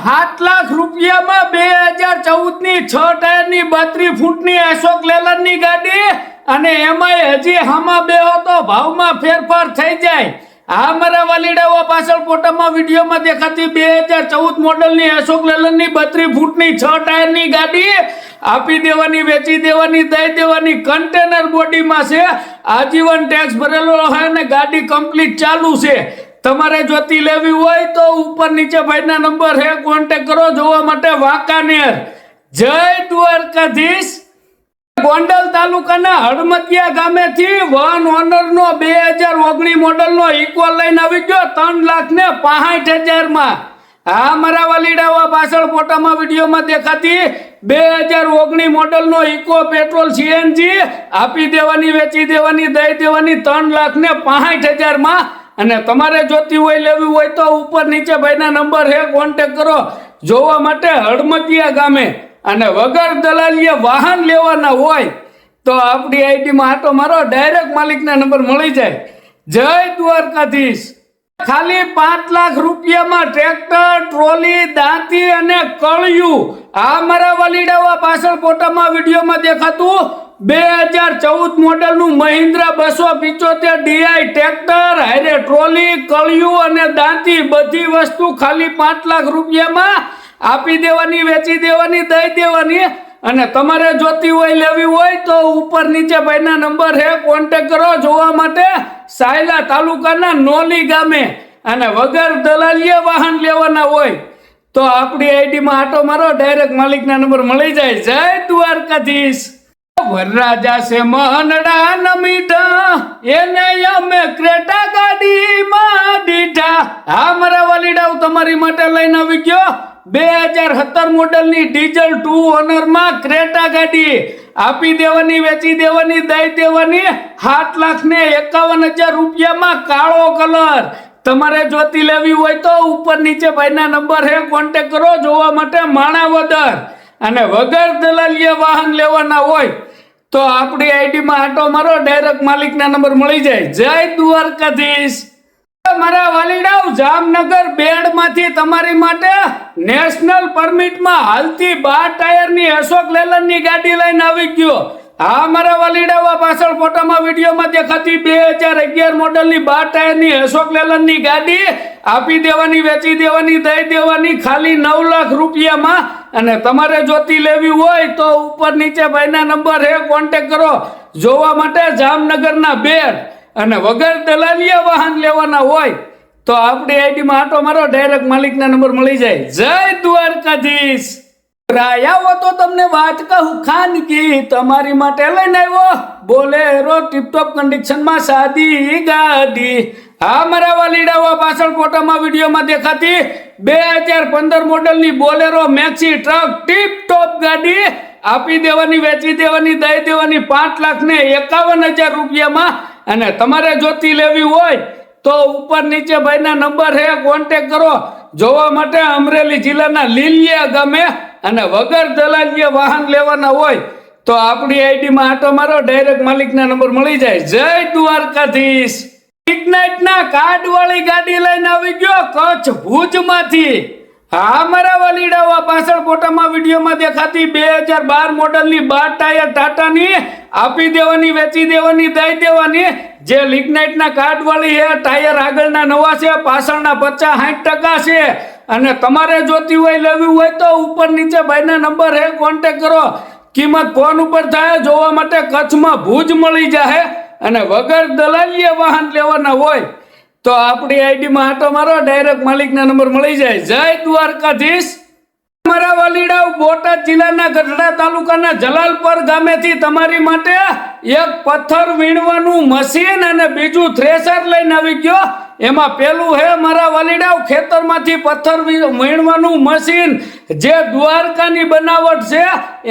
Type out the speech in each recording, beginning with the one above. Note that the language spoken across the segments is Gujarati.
₹7 લાખ 2014 ની 6 ટાયરની 32 ફૂટની અશોક લેલનની ગાડી અને એમાંય હજી હામાં બેહો તો ભાવમાં ફેરફાર થઈ જાય। આ મારા વાલીડાઓ પાછળ ફોટામાં વિડીયોમાં દેખાતી 2014 મોડલની અશોક લેલનની 32 ફૂટની 6 ટાયરની ગાડી આપી દેવાની, વેચી દેવાની, દઈ દેવાની, કન્ટેનર બોડીમાં છે, આજીવન ટેક્સ ભરેલો છે અને ગાડી કમ્પ્લીટ ચાલુ છે। તમારે જોતી લેવી હોય તો ઉપર નીચે ભાઈના નંબર છે, કોન્ટેક્ટ કરો। જોવા માટે વાંકાનેર। જય દ્વારકાધીશ। ગોંડલ તાલુકાના હળમતિયા ગામેથી વન ઓનરનો 2019 મોડલનો ઇકો લઈને આવી ગયો 3,65,000 માં। આ મારા વાલીડાઓ પાછળ ફોટામાં વિડીયોમાં દેખાતી 2019 મોડલનો ઇકો પેટ્રોલ સીએનજી આપી દેવાની, વેચી દેવાની, દઈ દેવાની 3,65,000 માં। અને તમારે જોતી હોય લેવી હોય તો ઉપર નીચે ભાઈના નંબર છે, કોન્ટેક્ટ કરો। જોવા માટે હળમતિયા ગામે અને વગર દલાલીએ વાહન લેવાના હોય તો આપણી આઈડીમાં હાટો મારો, ડાયરેક્ટ માલિકના નંબર મળી જાય। જય દ્વારકાધીશ। ખાલી 5 લાખ રૂપિયામાં ટ્રેક્ટર, ટ્રોલી, દાંતી અને કળિયું આ મારા વાલીડાઓ પાછળ ફોટામાં વિડીયોમાં દેખાતું 2014 મોડલનું મહિન્દ્રા 275 ડીઆઈ ટ્રેક્ટર, હારે ટ્રોલી, કળિયું અને દાંતી બધી વસ્તુ ખાલી 5 લાખ રૂપિયામાં આપી દેવાની, વેચી દેવાની, દઈ દેવાની। અને તમારે જોતી હોય લેવી હોય તો ઉપર નીચે ભાઈના નંબર છે, કોન્ટેક્ટ કરો। જોવા માટે સાયલા તાલુકાના નોલી ગામે અને વગર દલાલીએ વાહન લેવાના હોય તો આપણી આઈડીમાં આટો મારો, ડાયરેક્ટ માલિકના નંબર મળી જાય। જય દ્વારકાધીશ। વરરાજા છે મહનડા નમીઠા એને અમે ક્રેટા ગાડીમાં દીઠા। હા મારા વાલીડાઓ તમારી માટે લઈને આવી ગયો 2017 મોડલની ડીઝલ 2 ઓનરમાં ક્રેટા ગાડી આપી દેવાની, વેચી દેવાની, દઈ દેવાની 7,51,000 રૂપિયામાં કાળો કલર। તમારે જોતી લેવી હોય તો ઉપર નીચે ભાઈના નંબર છે, કોન્ટેક્ટ કરો। જોવા માટે માણાવદર અને વગર દલાલીએ વાહન લેવાના હોય તો આપણી આઈડીમાં આટો મારો, ડાયરેક્ટ માલિકના નંબર મળી જાય। જય દ્વારકાધીશ। મારા વાલીડાઓ જામનગર બેડમાંથી તમારી માટે નેશનલ પરમિટમાં હાલતી 12 ટાયરની અશોક લેલનની ગાડી લઈને આવી ગયો। હા મારા વાલીડાઓ પાછળ ફોટામાં વિડીયોમાં દેખાતી 2011 મોડલની 12 ટાયરની અશોક લેલનની ગાડી આપી દેવાની, વેચી દેવાની, દઈ દેવાની ખાલી 9 લાખ રૂપિયામાં। અને તમારે જોતી લેવી હોય તો ઉપર નીચે ભાઈના નંબર છે, કોન્ટેક્ટ કરો। જોવા માટે જામનગરના બેડ અને વગર દલાલીએ વાહન લેવાના હોય તો આપણી આઈડીમાં આટો મારો, ડાયરેક્ટ માલિકના નંબર મળી જાય। જય દ્વારકાધીશ। આવો તો તમને વાત કહું ખાનગી, તમારી માટે લઈને આવ્યો બોલેરો ટીપટોપ કન્ડિશનમાં સાદી ગાડી। હા મારા વાલીડાઓ પાછળ ફોટામાં વિડીયોમાં દેખાતી 2015 મોડલની બોલેરો મેક્સી ટ્રક ટીપટોપ ગાડી આપી દેવાની, વેચી દેવાની, દઈ દેવાની 5,51,000 રૂપિયામાં। અને તમારે જોતી લેવી હોય તો ઉપર નીચે ભાઈના નંબર છે, કોન્ટેક્ટ કરો। જોવા માટે અમરેલી જિલ્લાના લીલિયા ગામે અને વગર દલાલીએ વાહન લેવાના હોય તો આપણી આઈડીમાં આટો મારો, ડાયરેક્ટ માલિકના નંબર મળી જાય। જય દ્વારકાધીશ। ઇગ્નાઇટના કાર્ડ વાળી ગાડી લઈને આવી ગયો કચ્છ ભુજમાંથી। હા મારા વાલીડાઓ પાછળ ફોટામાં વિડીયોમાં દેખાતી 2012 મોડલની 12 ટાયર ટાટાની આપી દેવાની, વેચી દેવાની, દઈ દેવાની। જે લિગ્નાઇટના કાર્ડ વાળી છે, ટાયર આગળના નવા છે, પાછળના 50-60% છે। અને તમારે જોતી હોય લેવી હોય તો ઉપર નીચે ભાઈના નંબર છે, કોન્ટેક્ટ કરો। કિંમત ફોન ઉપર થાય। જોવા માટે કચ્છમાં ભુજ મળી જાય અને વગર દલાલીએ વાહન લેવાના હોય તો આપણી આઈડીમાં આટો મારો, ડાયરેક્ટ માલિકના નંબર મળી જાય। જય દ્વારકાધીશ। મારા વાલીડાઓ બોટાદ જિલ્લાના ગઢડા તાલુકાના જલાલપર ગામેથી તમારી માટે એક પથ્થર વીણવાનું મશીન અને બીજું થ્રેશર લઈને આવી ગયો। એમાં પેલું હે મારા વાલીડાઓ ખેતરમાંથી પથ્થર વીણવાનું મશીન જે દ્વારકાની બનાવટ છે,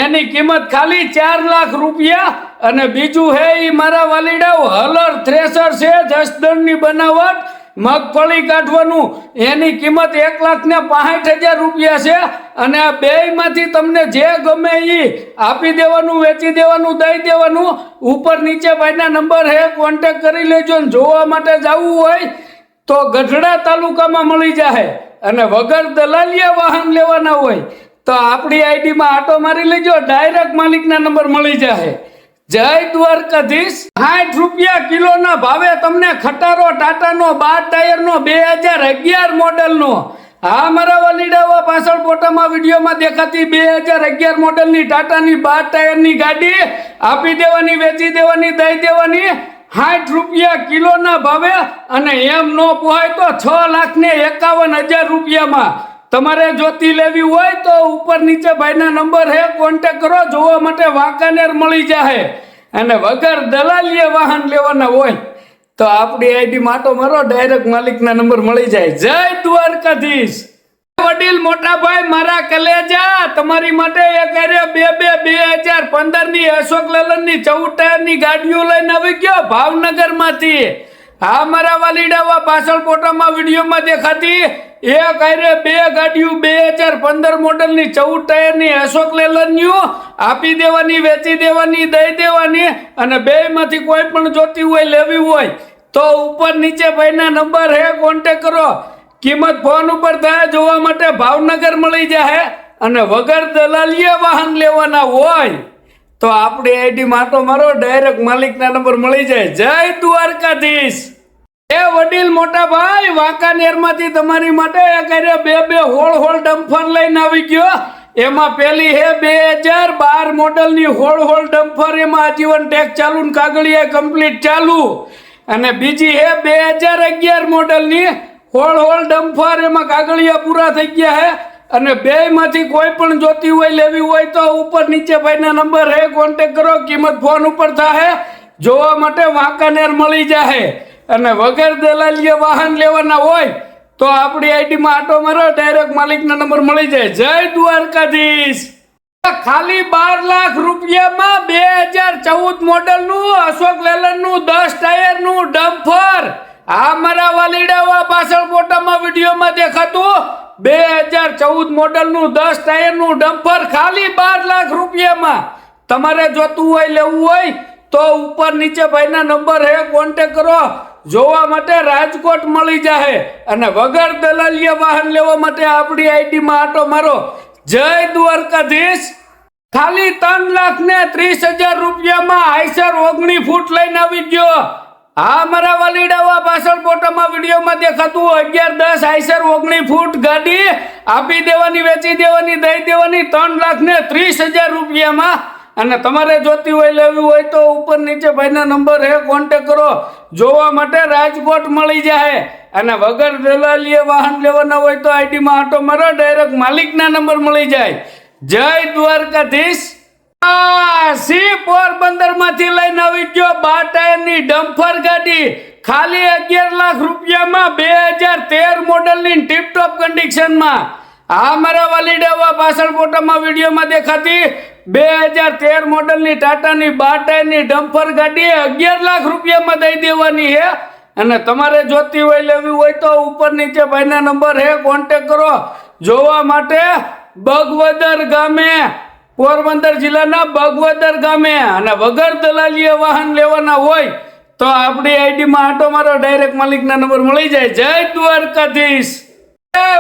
એની કિંમત ખાલી 4 લાખ રૂપિયા। અને બીજું હે ઈ મારા વાલીડાઓ હલર થ્રેશર છે, જસદણની બનાવટ, મગફળી કાઢવાનું, એની કિંમત 1,65,000 રૂપિયા છે। અને આ બેયમાંથી તમને જે ગમે એ આપી દેવાનું, વેચી દેવાનું, દઈ દેવાનું। ઉપર નીચે ભાઈના નંબર છે, કોન્ટેક્ટ કરી લેજો। જોવા માટે જવું હોય તો ગઢડા તાલુકામાં મળી જાય અને વગર દલાલીએ વાહન લેવાના હોય તો આપણી આઈડીમાં આટો મારી લેજો, ડાયરેક્ટ માલિકના નંબર મળી જશે. જય દ્વારકાધીશ. 60 રૂપિયા કિલોના ભાવે તમને ખટારો ટાટાનો 12 ટાયરનો 2011 મોડલનો, હા મારા વલીડાવા પાછળ ફોટામાં વિડીયોમાં દેખાતી 2011 મોડલની ટાટાની 12 ટાયરની ગાડી આપી દેવાની, વેચી દેવાની, દઈ દેવાની 60 રૂપિયા કિલોના ભાવે. અને એમ ન પોહાય તો 6,51,000 રૂપિયામાં. તમારે જોતી લેવી હોય તો ઉપર નીચે ભાઈના નંબર હે, કોન્ટેક કરો. જોવા માટે વાંકાનેર મળી જાય. અને વગર દલાલીએ વાહન લેવાના હોય તો આપણી આઈડી માટો મારો, ડાયરેક્ટ માલિકના નંબર મળી જાય. જય દ્વારકાધીશ. વડીલ મોટા ભાઈ મારા કલેજા, તમારી માટે એક 2015 ની અશોક લેલનની 14 ટાયરની ગાડીઓ લઈને આવી ગયો ભાવનગર માંથી. હા મારા વાલીડાવા પાછળ ફોટામાં વિડીયોમાં દેખાતી એક 2 ગાડીઓ 2015 મોડલની 14 ટાયરની અશોક લેલનની આપી દેવાની, વેચી દેવાની, દઈ દેવાની. અને બે માંથી કોઈ પણ જોતી હોય, લેવી હોય તો ઉપર નીચે ભાઈના નંબર હે, કોન્ટેક કરો. કિંમત ફોન ઉપર થાય. જોવા માટે ભાવનગર મળી જાય. અને વગર દલાલીએ વાહન લેવાના હોય તો આપણી આઈડી માટો મારો, ડાયરેક્ટ માલિકના નંબર મળી જાય. જય દ્વારકાધીશ. એ વડીલ મોટા ભાઈ વાંકાનેર માંથી તમારી માટે બે હોળ ડમ્ફર લઈને આવી ગયો. એમાં પેલી હે 2012 મોડલની હોળ ડમ્ફર, એમાં આજીવન ટેક્સ ચાલુ ને કાગળિયા કમ્પ્લીટ ચાલુ. અને બીજી હે 2011 મોડલની હોળ ડમ્ફર, એમાં કાગળિયા પૂરા થઈ ગયા હે. અને બે માંથી કોઈ પણ જોતી હોય, લેવી હોય તો ઉપર નીચે ભાઈના નંબર હે, કોન્ટેક કરો. કિંમત ફોન ઉપર થાય. જોવા માટે વાંકાનેર મળી જાય. અને વગર દલાલીએ વાહન લેવાના હોય તો આપણી આઈડીમાં આટો મારો, ડાયરેક્ટ માલિકના નંબર મળી જાય. જય દ્વારકાધીશ. ખાલી 12 લાખ રૂપિયામાં 2014 મોડલનું અશોક લેલનનું 10 ટાયરનું ડમ્ફર, આ મારા વાલીડાવા પાછળ ફોટામાં વિડીયોમાં દેખાતું 2014 મોડલનું 10 ટાયરનું ડમ્ફર ખાલી 12 લાખ રૂપિયામાં. તમારે જોતું હોય, લેવું હોય તો ઉપર નીચે ભાઈના નંબર હે, કોન્ટેક કરો. જોવા માટે રાજકોટ મળી જાય. અને વગર દલાલીએ વાહન લેવા માટે આપણી આઈડીમાં આટો મારો. જય દ્વારકાધીશ. ખાલી 3,30,000 રૂપિયામાં આઈસર 19 ફૂટ લઈને આવી ગયો. હા મારા વાલીડાવા પાછળ ફોટામાં વિડીયોમાં દેખાતું 1110 આઈસર 19 ફૂટ ગાડી આપી દેવાની, વેચી દેવાની, દઈ દેવાની 3,30,000 રૂપિયામાં. અને તમારે જોતી હોય, લેવી હોય તો ઉપર નીચે ભાઈના નંબર હે, કોન્ટેક કરો. જોવા માટે રાજકોટ મળી જાય. અને વગર દલાલીએ વાહન લેવાના હોય તો આઈડીમાં આટો મારો, ડાયરેક્ટ માલિકના નંબર મળી જાય. જય દ્વારકાધીશ. પોરબંદર માંથી લઈને આવી ગયો 12 ટાયરની ડમ્ફર ગાડી ખાલી 11 લાખ રૂપિયામાં 2013 મોડલની ટીપટોપ કન્ડિશનમાં. આ મારા વાલીડાવા પાછળ ફોટામાં વિડીયોમાં દેખાતી 2013 મોડલની ટાટાની 12 ટાયરની ડમ્ફર ગાડી 11 લાખ રૂપિયામાં દઈ દેવાની છે. અને તમારે જોતી હોય, લેવી હોય તો ઉપર નીચે ભાઈના નંબર હે, કોન્ટેક કરો. જોવા માટે બગવદર ગામે, પોરબંદર જિલ્લાના બગવદર ગામે. અને વગર દલાલીએ વાહન લેવાના હોય તો આપણી આઈડીમાં આટો મારો, ડાયરેક્ટ માલિકના નંબર મળી જાય. જય દ્વારકાધીશ.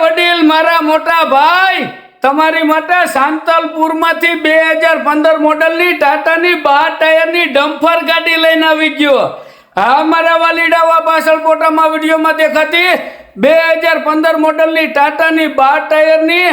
વડીલ મારા મોટા ભાઈ, તમારી માટે સાંતલપુર માંથી 2015 મોડલની ટાટાની 12 ટાયરની ડમ્ફર ગાડી લઈને આવી ગયો. હા મારા વાલીડાવા પાછળ ફોટામાં વિડીયોમાં દેખાતી 2015 મોડલની ટાટાની 12 ટાયરની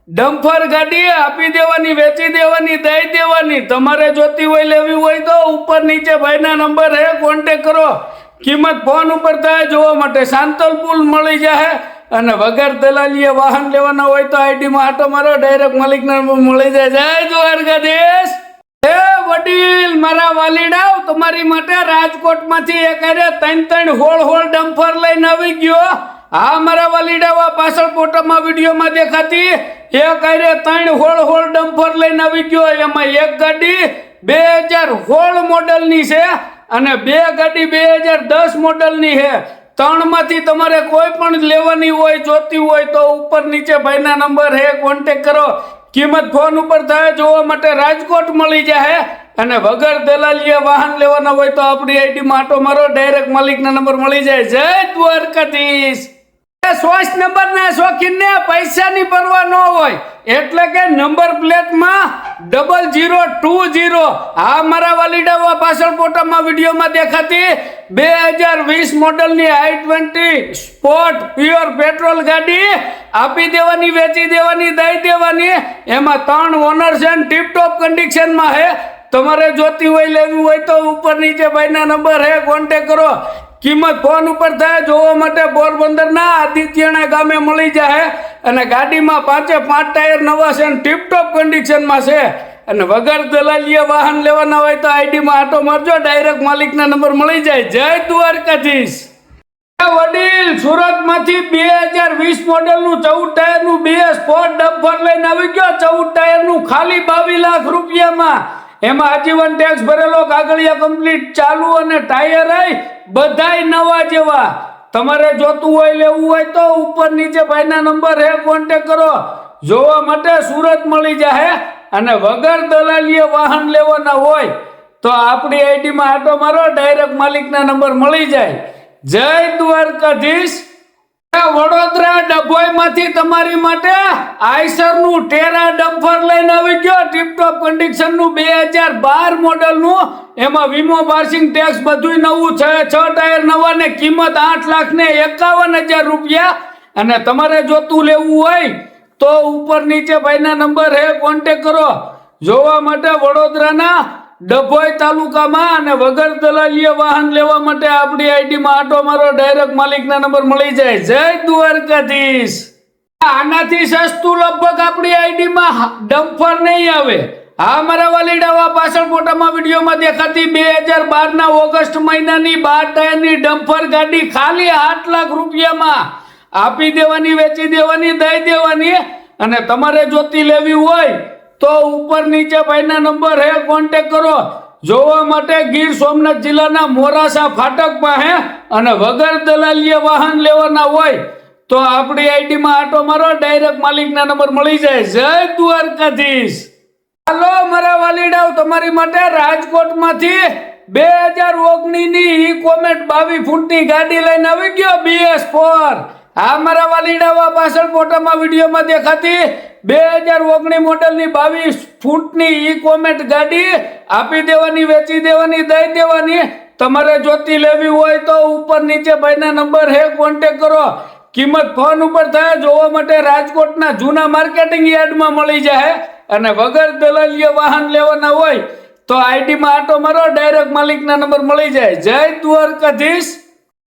ડમ્ફર ગાડી આપી દેવાની, વેચી દેવાની, દઈ દેવાની. તમારે જોતી હોય, લેવી હોય તો ઉપર નીચે ભાઈના નંબર હે, કોન્ટેક કરો. કિંમત ફોન ઉપર થાય. જોવા માટે સાંતલપુર મળી જાય. અને વગર દલાલીએ વાહન લેવાના હોય તો આઈડીમાં આટો મારો, ડાયરેક્ટ માલિકના નંબર મળી જાય. જય દ્વારકાધીશ. એ વડીલ મારા વાલીડાવ, તમારી માટે રાજકોટમાંથી એક 3 હોળ ડમ્ફર લઈને આવી ગયો. હા મારા વાલીડાવા પાછળ ફોટામાં વિડીયોમાં દેખાતી એક 3 હોળ ડમ્ફર લઈને આવી ગયો. એમાં એક ગાડી 2016 મોડલની છે અને બે ગાડી 2010 મોડલની છે. 3 માંથી તમારે કોઈ પણ લેવાની હોય, જોતી હોય તો ઉપર નીચે ભાઈના નંબર હે, કોન્ટેક કરો. કિંમત ફોન ઉપર થાય. જોવા માટે રાજકોટ મળી જાય. અને વગર દલાલીએ વાહન લેવાના હોય તો આપણી આઈડીમાં આટો મારો, ડાયરેક્ટ માલિકના નંબર મળી જાય. જય દ્વારકાધીશ. સોસ નંબર ના શોખીન ને પૈસાની પરવા ન હોય એટલે કે નંબર પ્લેટમાં 0020 આ મારા વાલીડા પાછળ ફોટામાં વિડીયોમાં દેખાતી 2020 મોડલની i20 સ્પોર્ટ પ્યોર પેટ્રોલ ગાડી આપી દેવાની, વેચી દેવાની, દઈ દેવાની. એમાં 3 ઓનર છે ને ટીપ ટોપ કન્ડિશનમાં હે. તમારે જોતી હોય, લેવી હોય તો ઉપર નીચે ભાઈના નંબર હે, કોન્ટેક કરો. કિંમત ફોન ઉપર થાય. જોવા માટે પોરબંદરના આદિત્યના ગામે મળી જાય. અને ગાડીમાં 5 ટાયર નવા છે અને ટીપટોપ કન્ડિશનમાં છે. અને વગર દલાલીએ વાહન લેવાના હોય તો આઈડીમાં આટો મારજો, ડાયરેક્ટ માલિકના નંબર મળી જાય. જય દ્વારકાધીશ. વડીલ સુરતમાંથી 2020 મોડેલનું 14 ટાયરનું BS સ્પોર્ટ ડમ્પર લઈને આવી ગયો. 14 ટાયરનું ખાલી 22 લાખ રૂપિયામાં. એમાં આજીવન ટેક્સ ભરેલો, કાગળિયા કમ્પ્લીટ ચાલુ અને ટાયર બધાય નવા જેવા. તમારે જોતું હોય, લેવું હોય તો ઉપર નીચે ભાઈના નંબર હે, કોન્ટેક કરો. જોવા માટે સુરત મળી જાય. અને વગર દલાલીએ વાહન લેવાના હોય તો આપણી આઈડીમાં આટો મારો, ડાયરેક્ટ માલિકના નંબર મળી જાય. જય દ્વારકાધીશ. વડોદરા ડભોઈમાંથી તમારી માટે આઈસરનું ટેરા ડમ્પર લઈને આવી ગયો. ટીપટોપ કન્ડિશનનું 2012 મોડલનું. એમાં વીમો, પાર્સિંગ, ટેક્સ બધું નવું છે. 6 ટાયર નવા ને કિંમત 8,51,000 રૂપિયા. અને તમારે જોતું લેવું હોય તો ઉપર નીચે ભાઈના નંબર હે, કોન્ટેક કરો. જોવા માટે વડોદરાના ડભોઈ તાલુકામાં અને વગર દલાલીએ વાહન લેવા માટે આપણી આઈડીમાં આટો મારો, ડાયરેક્ટ માલિકના નંબર મળી જાય. જય દ્વારકાધીશ. આનાથી સસ્તું લગભગ આપણી આઈડીમાં ડમ્પર નહીં આવે. હા મારા વાલીડા પાછળ ફોટામાં વિડીયોમાં દેખાતી 2012 ઓગસ્ટ મહિનાની 12 ટાયરની ડમ્પર ગાડી ખાલી 8 લાખ રૂપિયામાં આપી દેવાની, વેચી દેવાની, દઈ દેવાની. અને તમારે જોતી લેવી હોય તો ઉપર નીચે ભાઈના નંબર હે, કોન્ટેક કરો. જોવા માટે ગીર સોમનાથ જિલ્લાના મોરાસા ફાટક પાસે. અને વગર દલાલીએ વાહન લેવાના હોય તો આપણી આઈડીમાં આટો મારો, ડાયરેક્ટ માલિકના નંબર મળી જાય. જય દ્વારકાધીશ. હાલો મારા વાલીડાઓ, તમારી માટે રાજકોટમાંથી 2019 ની ઈ કોમેટ 22 ફૂટની ગાડી લઈને આવી ગયો. BS4. હા મારા વાલીડા પાછળ ફોટામાં વિડીયોમાં દેખાતી 2019 મોડલની 22 ફૂટની ઈ કોમેટ ગાડી આપી દેવાની, વેચી દેવાની, દઈ દેવાની. તમારે જોતી લેવી હોય તો ઉપર નીચે ભાઈના નંબર હે, કોન્ટેક કરો. કિંમત ફોન ઉપર થાય. જોવા માટે રાજકોટના જૂના માર્કેટિંગ યાર્ડમાં મળી જાય. અને વગર દલાલીએ વાહન લેવાના હોય તો આઈડીમાં આટો મારો, ડાયરેક્ટ માલિકના નંબર મળી જાય. જય દ્વારકાધીશ.